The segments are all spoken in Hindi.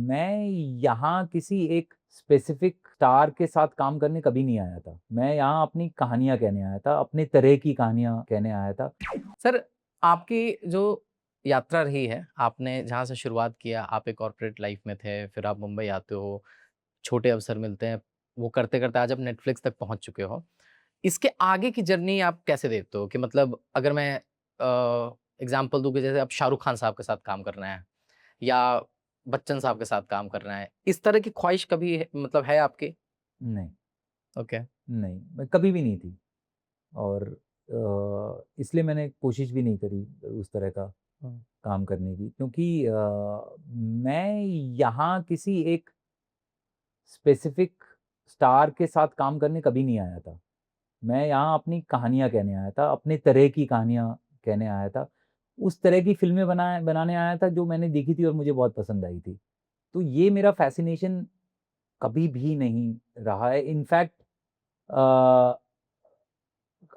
मैं यहाँ किसी एक स्पेसिफिक स्टार के साथ काम करने कभी नहीं आया था। मैं यहाँ अपनी कहानियाँ कहने आया था, अपने तरह की कहानियाँ कहने आया था। सर, आपकी जो यात्रा रही है, आपने जहाँ से शुरुआत किया, आप एक कॉर्पोरेट लाइफ में थे, फिर आप मुंबई आते हो, छोटे अवसर मिलते हैं, वो करते-करते आज आप नेटफ्लिक्स तक पहुँच चुके हो। इसके आगे की जर्नी आप कैसे देखते हो? कि मतलब अगर मैं एग्ज़ाम्पल दूँ कि जैसे अब शाहरुख खान साहब के साथ काम करना है या बच्चन साहब के साथ काम करना है, इस तरह की ख्वाहिश कभी मतलब है आपकी? नहीं, ओके। नहीं, मैं कभी भी नहीं थी और इसलिए मैंने कोशिश भी नहीं करी उस तरह का हुँ, काम करने की क्योंकि मैं यहाँ किसी एक स्पेसिफिक स्टार के साथ काम करने कभी नहीं आया था। मैं यहाँ अपनी कहानियाँ कहने आया था, अपने तरह की कहानियाँ कहने आया था। उस तरह की फ़िल्में बनाने आया था जो मैंने देखी थी और मुझे बहुत पसंद आई थी। तो ये मेरा फ़ैसिनेशन कभी भी नहीं रहा है। इनफैक्ट अ,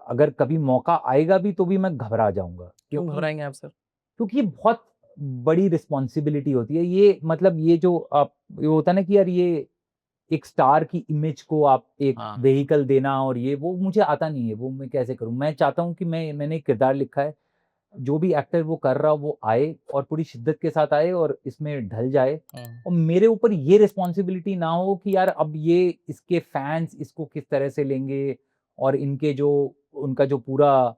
अगर कभी मौका आएगा भी तो भी मैं घबरा जाऊँगा क्यों क्योंकि घबराएँगे आप सर? क्योंकि ये बहुत बड़ी रिस्पॉन्सिबिलिटी होती है। ये मतलब ये जो आप ये होता है ना कि यार ये एक स्टार की इमेज को आप एक हाँ, व्हीकल देना और ये वो मुझे आता नहीं है, वो मैं कैसे करूँ? मैं चाहता हूँ कि मैंने एक किरदार लिखा है, जो भी एक्टर वो कर रहा हो वो आए और पूरी शिद्दत के साथ आए और इसमें ढल जाए हुँ, और मेरे ऊपर ये रिस्पॉन्सिबिलिटी ना हो कि यार अब ये इसके फैन्स इसको किस तरह से लेंगे और इनके जो उनका जो पूरा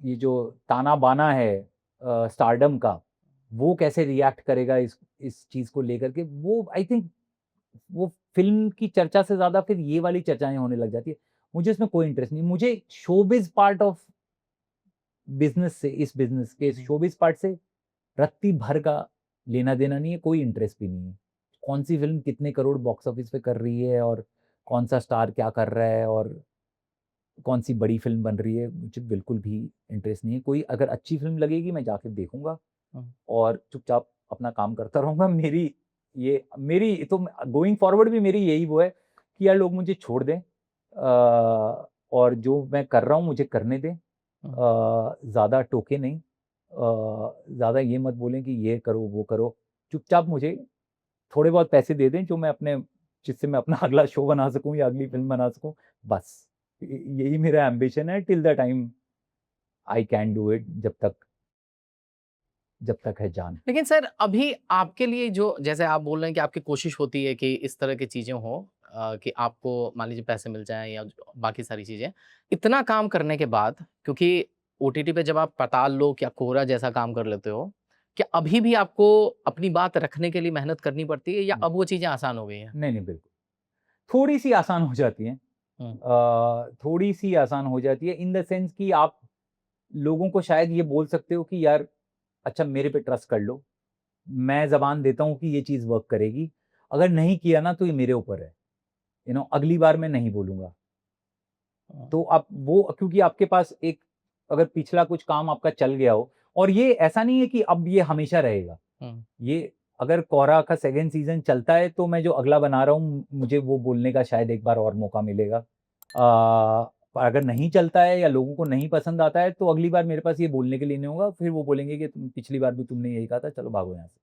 ये जो ताना-बाना है स्टारडम का, वो कैसे रिएक्ट करेगा इस चीज़ को लेकर के, वो आई थिंक वो फ़िल्म की चर्चा से ज़्यादा फिर ये वाली चर्चाएँ होने लग जाती है। मुझे इसमें कोई इंटरेस्ट नहीं। मुझे शोबिज़ पार्ट ऑफ बिज़नेस से इस बिज़नेस के हुँ, शोबिज़ पार्ट से रत्ती भर का लेना-देना नहीं है, कोई इंटरेस्ट भी नहीं है। कौन-सी फ़िल्म कितने करोड़ बॉक्स ऑफिस पे कर रही है और कौन-सा स्टार क्या कर रहा है और कौन-सी बड़ी फ़िल्म बन रही है, मुझे बिल्कुल भी इंटरेस्ट नहीं है। कोई अगर अच्छी फ़िल्म लगेगी मैं जाके देखूँगा हुँ, और चुपचाप अपना काम करता रहूँगा। मेरी तो गोइंग फॉरवर्ड भी मेरी यही वो है कि यार लोग मुझे छोड़ दें और जो मैं कर रहा हूँ मुझे करने दें। हुँ। ज़्यादा टोके नहीं। ज़्यादा ये मत बोलें कि ये करो, वो करो। चुपचाप मुझे थोड़े बहुत पैसे दे दें जो मैं अपने जिससे मैं अपना अगला शो बना सकूँ या अगली फ़िल्म बना सकूँ, बस। यही मेरा एम्बिशन है till the time I can do it जब तक है जान। लेकिन सर अभी आपके लिए जो जैसे आप बोल रहे हैं कि आपकी कोशिश होती है कि इस तरह की चीज़ें हों कि आपको मान लीजिए पैसे मिल जाएँ या बाकी सारी चीज़ें। इतना काम करने के बाद क्योंकि ओटीटी पे जब आप पाताल लोक या कोहरा जैसा काम कर लेते हो, क्या अभी भी आपको अपनी बात रखने के लिए मेहनत करनी पड़ती है या हुँ। अब वो चीज़ें आसान हो गई हैं? नहीं, नहीं, बिल्कुल। थोड़ी-सी आसान हो जाती हैं। हुँ, थोड़ी-सी आसान हो जाती है इन द सेंस कि आप लोगों को शायद ये बोल सकते हो कि यार अच्छा मेरे पे ट्रस्ट कर लो। मैं ज़बान देता हूँ कि ये चीज़ वर्क करेगी। अगर नहीं किया ना तो ये मेरे ऊपर है। अगली बार मैं नहीं बोलूँगा। हुँ, तो आप वो क्योंकि आपके पास एक अगर पिछला कुछ काम आपका चल गया हो और ये ऐसा नहीं है कि अब ये हमेशा रहेगा। हुँ, ये अगर कोहरा का सेकंड सीज़न चलता है तो मैं जो अगला बना रहा हूँ, मुझे वो बोलने का शायद एक बार और मौका मिलेगा। पर अगर नहीं चलता है या लोगों को नहीं पसंद आता है तो अगली बार मेरे पास ये बोलने के लिए नहीं होगा। फिर वो बोलेंगे कि तुम पिछली बार भी तुमने यही कहा था, चलो भागो यहाँ से।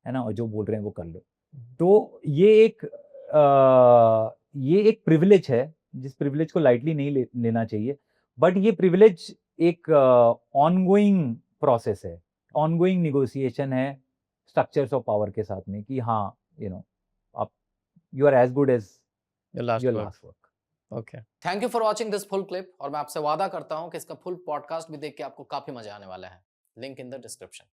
है ना? और जो बोल रहे हैं वो कर लो। हुँ। तो ये एक प्रिविलेज है, जिस प्रिविलेज को लाइटली नहीं लेना चाहिए। बट ये प्रिविलेज एक ऑनगोइंग प्रोसेस है, ऑनगोइंग नेगोशिएशन है स्ट्रक्चर्स ऑफ पावर के साथ में कि हाँ, आप you are as good as your last your word. Last work. Okay. Thank you for watching this full clip और मैं आपसे वादा करता हूँ कि इसका फुल पॉडकास्ट भी देख के आपको काफ़ी मज़ा आने वाला है। Link in the description.